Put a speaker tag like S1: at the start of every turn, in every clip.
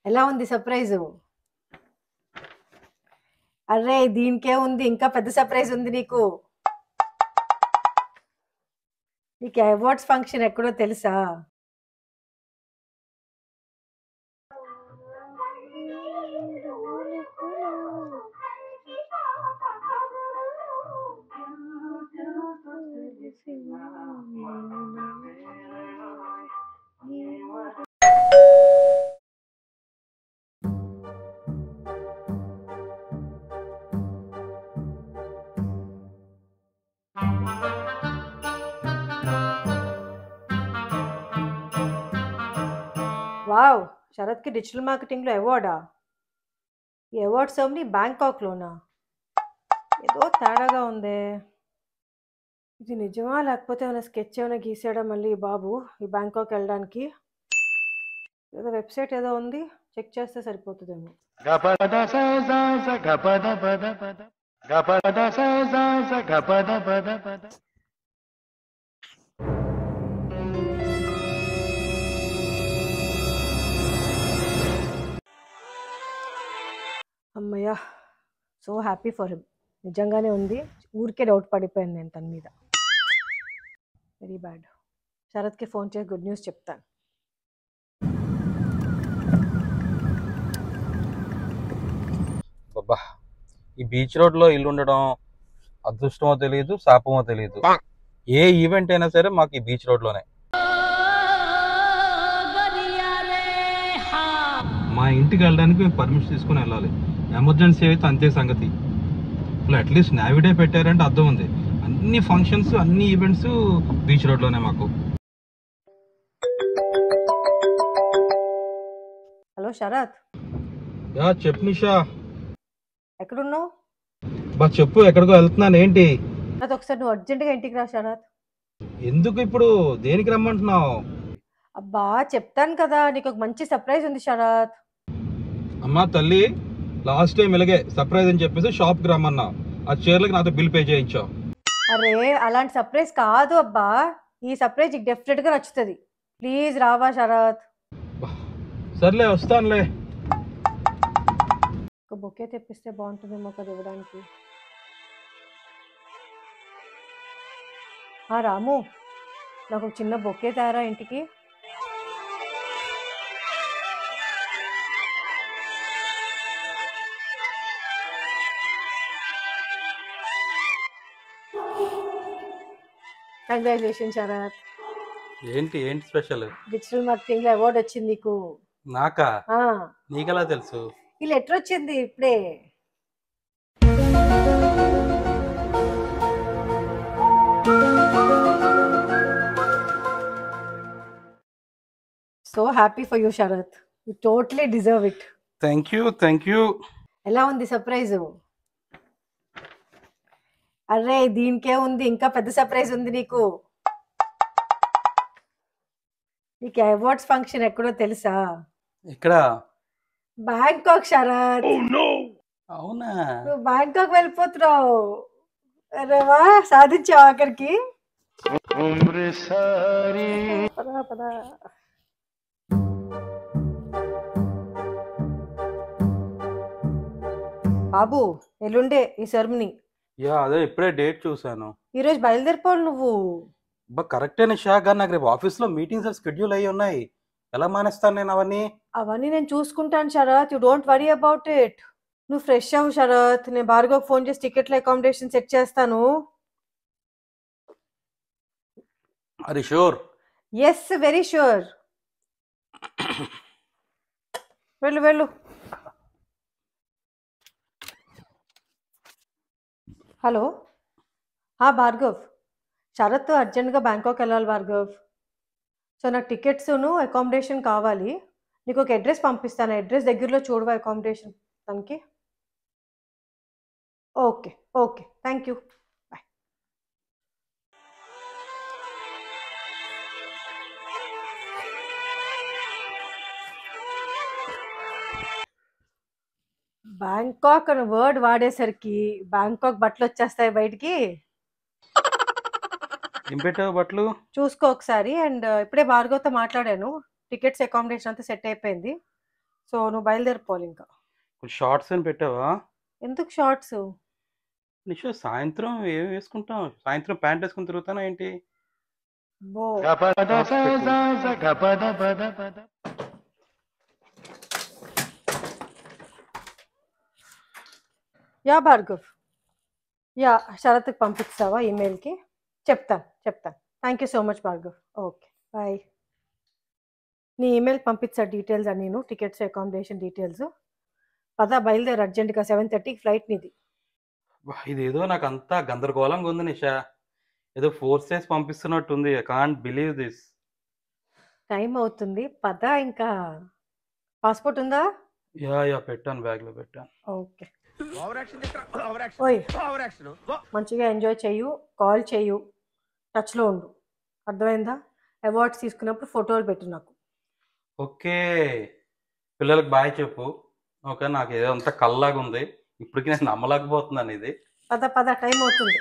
S1: ఎలా ఉంది సర్ప్రైజు? అరే దీనికే ఉంది, ఇంకా పెద్ద సర్ప్రైజ్ ఉంది నీకు. నీకు అవార్డ్స్ ఫంక్షన్ ఎక్కడో తెలుసా? వావ్, శరత్కి డిజిటల్ మార్కెటింగ్లో అవార్డా? ఈ అవార్డ్ సెరమనీ బ్యాంకాక్లోనా? ఏదో తేడాగా ఉందే. ఇది నిజమా లేకపోతే ఏమైనా స్కెచ్ ఏమైనా గీసాడా మళ్ళీ ఈ బాబు ఈ బ్యాంకాక్ వెళ్ళడానికి? ఏదో వెబ్సైట్ ఏదో ఉంది, చెక్ చేస్తే సరిపోతుందేమో. అమ్మయ్యా, సో హ్యాపీ ఫర్ హిమ్. నిజంగానే ఉంది, ఊరికే డౌట్ పడిపోయాను నేను తన మీద. Very bad. శరత్కి ఫోన్ చేసి గుడ్ న్యూస్ చెప్తాను.
S2: బాబా, ఈ బీచ్ రోడ్ లో ఇల్లు ఉండడం అదృష్టమో తెలియదు, శాపమో తెలియదు. ఏ ఈవెంట్ అయినా సరే మాకు ఈ బీచ్ రోడ్ లోనే. మా ఇంటికి వెళ్ళడానికి మేము పర్మిషన్ తీసుకుని వెళ్ళాలి. ఎమర్జెన్సీ అయితే అంతే సంగతి. ఇప్పుడు అట్లీస్ట్ నావిడే పెట్టారంటే అర్థం ఉంది. అన్ని ఫంక్షన్స్, అన్ని ఈవెంట్స్ బీచ్ రోడ్ లోనే మాకు.
S1: హలో శరత్.
S2: చెప్పు నిషా.
S1: ఎక్కడున్నావు?
S2: బా చెప్పు, ఎక్కడికో వెళ్తున్నాను. ఏంటి?
S1: అది ఒకసారి నువ్వు అర్జెంటుగా ఇంటికి రా శరత్.
S2: ఎందుకు ఇప్పుడు? దేనికి రమ్మంటున్నావు?
S1: అబ్బా చెప్తాను కదా, నీకు ఒక మంచి సర్ప్రైజ్ ఉంది శరత్.
S2: అమ్మా తల్లి, లాస్ట్ టైం ఇలాగే సర్ప్రైజ్ అని చెప్పేసి షాప్కి రమ్మన్నా. ఆ చీరలకి నాతో బిల్ పే చేయించావు.
S1: అరే అలాంటి సర్ప్రైజ్ కాదు అబ్బా, ఈ సర్ప్రైజ్ నీకు డెఫినెట్గా నచ్చుతుంది. ప్లీజ్ రావా శరత్.
S2: సర్లే, వస్తానులే.
S1: ఒక బొకే తెప్పిస్తే బాగుంటుందేమో కదా ఇవ్వడానికి. రాము, నాకు ఒక చిన్న బొకే తయారా ఇంటికి. కంగ్రాచులేషన్ శరత్.
S2: ఏంటి ఏంటి స్పెషల్?
S1: డిజిటల్ మార్కెటింగ్ లో అవార్డు వచ్చింది నీకు.
S2: నాకా? నీకెలా తెలుసు?
S1: ఈ లెటర్ వచ్చింది ఇప్పుడే. So happy for you Sharath, you totally deserve it.
S2: Thank you, thank you.
S1: ఎలా ఉంది సర్ప్రైజ్? అరే దీనికే ఉంది, ఇంకా పెద్ద సర్ప్రైజ్ ఉంది నీకు. నీకు అవార్డ్స్ ఫంక్షన్ ఎక్కడో తెలుసా?
S2: ఇక్కడ
S1: బ్యాంకాక్ శరత్.
S2: అవునా?
S1: నువ్వు బ్యాంకాక్ వెళ్ళిపోతున్నావు. అరే వా, సాధించావు ఆఖరికి. పదా పదా. బాబు ఎల్లుండే ఈ సెరమనీ.
S2: అదే ఇప్పుడే డేట్ చూసాను.
S1: ఈరోజు బయలుదేరిపోవాలి నువ్వు.
S2: కరెక్టే నిషా, కానీ నాకు రేపు ఆఫీస్ లో మీటింగ్స్ షెడ్యూల్ అయ్యి ఉన్నాయి. ఎలా మానేస్తాను నేను అవన్నీ
S1: నేను చూసుకుంటాను Sharath, you don't worry about it. నువ్వు ఫ్రెష్ అవ్వు శరత్, నేను భార్గవ్ ఫోన్ చేసి టికెట్ల అకామిడేషన్ సెట్ చేస్తాను.
S2: అది షూర్?
S1: Yes, very sure. వెళ్ళు వెళ్ళు. హలో. భార్గవ్, శరత్ అర్జెంట్గా బ్యాంకాక్ వెళ్ళాలి భార్గవ్. సో నాకు టికెట్స్ను అకామిడేషన్ కావాలి. నీకు ఒక అడ్రస్ పంపిస్తాను, అడ్రస్ దగ్గరలో చూడవా అకామిడేషన్ తనకి. Okay okay, thank you, bye. Bangkok అనే వర్డ్ వాడేసరికి బ్యాంకాక్ బట్టలు వచ్చేస్తాయి బయటికి.
S2: ఏం పెట్టావు బట్టలు?
S1: చూసుకో ఒకసారి. అండ్ ఇప్పుడే భార్గవ్తో మాట్లాడాను, టికెట్స్ అకామిడేషన్ అంతా సెట్ అయిపోయింది. సో నువ్వు బయలుదేరిపోవాలి ఇంకా.
S2: షార్ట్స్ అని పెట్టావా?
S1: ఎందుకు షార్ట్స్?
S2: నిషా సాయంత్రం ఏం వేసుకుంటాం? సాయంత్రం ప్యాంట్ వేసుకుని తిరుగుతానా ఏంటి?
S1: బో యా భార్గవ్, యా శరత్కి పంపిస్తావా ఈమెయిల్కి? చెప్తాను. Thank you so much Bhargav. Okay bye. నీ ఈమెయిల్కి పంపిస్తా డీటెయిల్స్ అని, నేను టికెట్స్ అకామిడేషన్ డీటెయిల్స్. పదా బయలుదేరు అర్జెంటుగా, 7:30కి ఫ్లైట్ నీది.
S2: ఇదేదో నాకు అంతా గందరగోళంగా ఉంది నిషా. ఏదో ఫోర్స్ చేసి పంపిస్తున్నట్టుంది. I can't believe this.
S1: Time అవుతుంది పదా. ఇంకా పాస్పోర్ట్ ఉందా?
S2: యా పెట్టాను, బ్యాగ్లో పెట్టాను.
S1: ఓకే. ఓయ్ మంచిగా ఎంజాయ్ చెయ్యు, కాల్ చెయ్యు, టచ్లో ఉండు, అర్థమైందా? అవార్డ్స్ తీసుకున్నప్పుడు ఫోటోలు పెట్టు నాకు.
S2: ఓకే, పిల్లలకు బాయ్ చెప్పు. ఓకే, నాకు ఏదో అంత కల్లాగా ఉంది. ఇప్పటికి నేను నమ్మలేకపోతున్నాను ఇది.
S1: పద టైం అవుతుంది.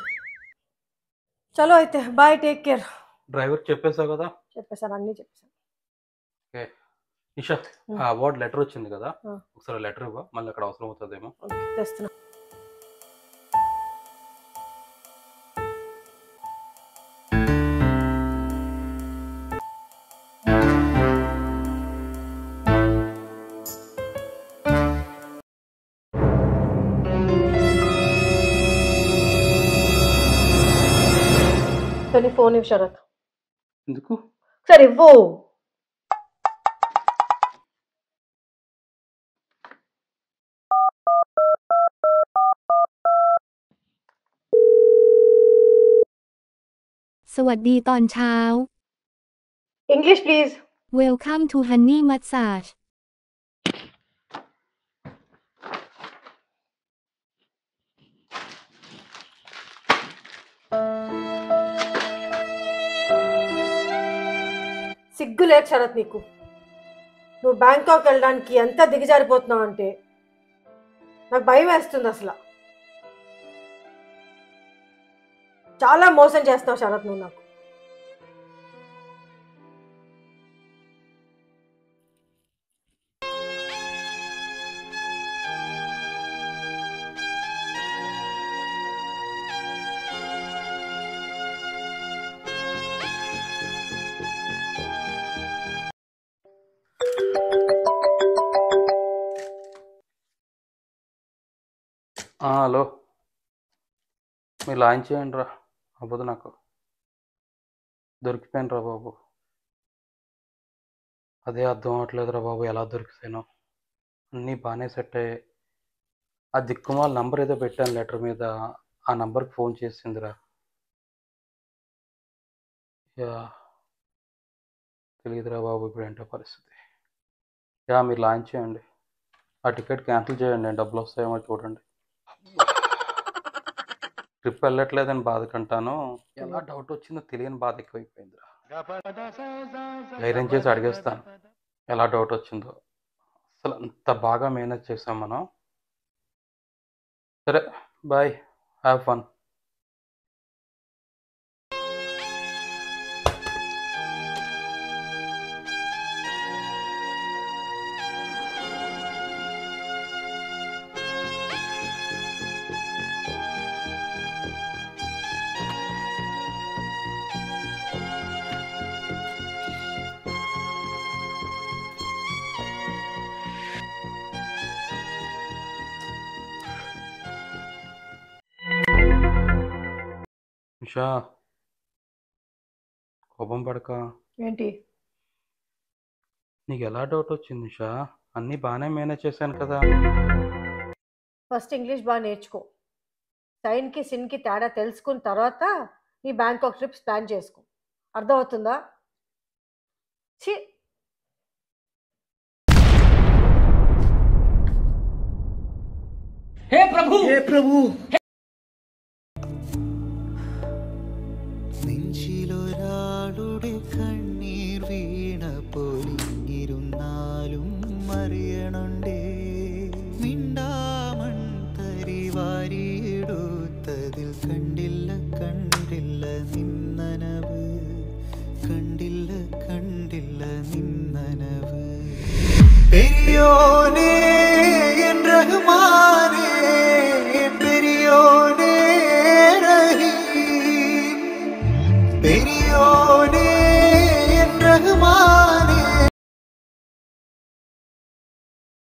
S1: చలో అయితే బాయ్, టేక్ కేర్.
S2: డ్రైవర్ చెప్పేసావు కదా?
S1: చెప్పేసాను, అన్నీ చెప్పేసాను.
S2: ఓకే నిషా, ఆ అవార్డ్ లెటర్ వచ్చింది కదా, ఒకసారి లెటర్ ఇవ్వ, మళ్ళీ అక్కడ అవసరం అవుతుందేమో.
S1: ఓకే తెస్తున్నా. నీ ఫోన్ ఇవ్వు శరత్.
S2: ఎందుకు?
S1: సరే ఇవ్వు.
S3: สวัสดีตอนเช้า
S1: English please.
S3: Welcome to Honey Massage.
S1: సిగ్గు లేదు శరత్ నీకు. నువ్వు బ్యాంకాక్ వెళ్ళడానికి ఎంత దిగజారిపోతున్నావు అంటే నాకు భయం వేస్తుంది అసలు. చాలా మోసం చేస్తావు శరత్ నువ్వు నాకు.
S2: హలో, మీరు లాంచ్ చేయండి రా. అవ్వదు, నాకు దొరికిపోయాను రా బాబు. అదే అర్థం అవ్వట్లేదు రా బాబు, ఎలా దొరికిపోయాను. అన్నీ బాగానే సెట్ అయ్యాయి. ఆ దిక్కుమాల నంబర్ ఏదో పెట్టాను లెటర్ మీద, ఆ నంబర్కి ఫోన్ చేసిందిరా. యా తెలియదురా బాబు ఇప్పుడు ఏంటో పరిస్థితి. యా మీరు లాంచ్ చేయండి, ఆ టికెట్ క్యాన్సిల్ చేయండి, డబ్బులు వస్తాయేమో చూడండి. ట్రిప్ వెళ్ళట్లేదని బాధ కంటాను, ఎలా డౌట్ వచ్చిందో తెలియని బాధ ఎక్కువైపోయిందిరా. ధైర్యం చేసి అడిగేస్తాను ఎలా డౌట్ వచ్చిందో. అసలు అంత బాగా మేనేజ్ చేసాం మనం. సరే బాయ్, హ్యావ్ ఫన్. నిషా, కోపం పడక.
S1: ఏంటి?
S2: నీకు ఎలా డౌట్ వచ్చింది నిషా? అన్నీ బాగానే మేనేజ్ చేశాను కదా.
S1: ఫస్ట్ ఇంగ్లీష్ బాగా నేర్చుకో, సైన్కి సిన్కి తేడా తెలుసుకున్న తర్వాత నీ బ్యాంకాక్ ట్రిప్స్ ప్లాన్ చేసుకో, అర్థమవుతుందా? ఛీ,
S4: हे प्रभु
S5: നെഞ്ചിലൊരാളുടെ കണ്ണീർ വീണ പോലിരുന്നാലും അറിയണുണ്ടേ മിണ്ടാമൺ തരി വാരിയെടുത്തതിൽ കണ്ടില്ല കണ്ടില്ല നിന്നനവ് കണ്ടില്ല കണ്ടില്ല നിന്നനവ് യോനി